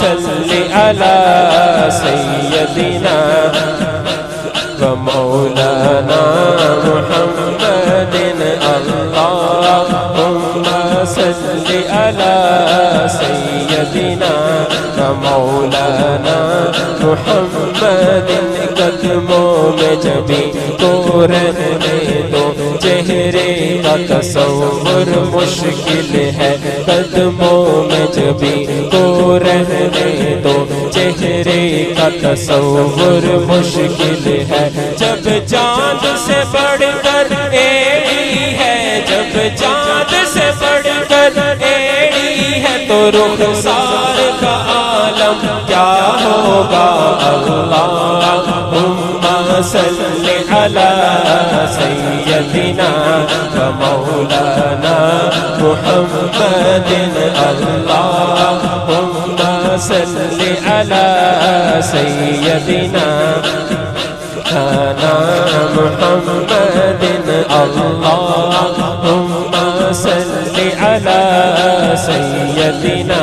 صل علی سیدنا و مولانا محمد اللہم صل علی سیدنا و مولانا محمد قدموں میں جبھی تو رہنے دو چہرے کا تصور مشکل ہے قدموں میں جبھی تو رہنے دو چہرے کا تصور مشکل ہے جب چاند سے بڑھ کر ایڑی ہے جب چاند سے بڑھ کر ایڑی ہے تو رخسار کا عالم کیا ہوگا اللہم صل علی سیدنا و مولانا محمد اللہم صل علی سیدنا محمد اللہم صل علی سیدنا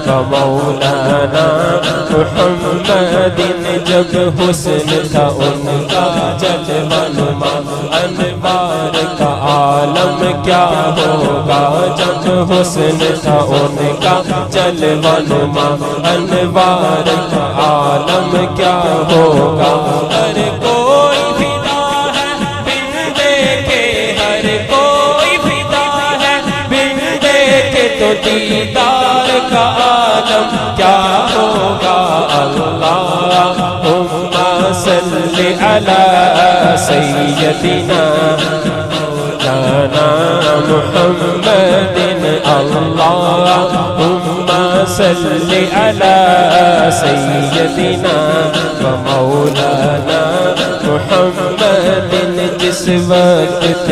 و مولانا محمد جب حسن تھا ان کا جلوہ نما انوار کا عالم کیا ہوگا جب حسن تھا ان کا جلوہ نما انوار کا عالم کیا ہوگا ہر کوئی فدا ہے بن دیکھے ہر کوئی فدا ہے بن دیکھے تو دیدار کا عالم کیا ہوگا اللہم صل علی سیدنا مولانا محمد اللہم صل علی سیدنا و مولانا محمد جس وقت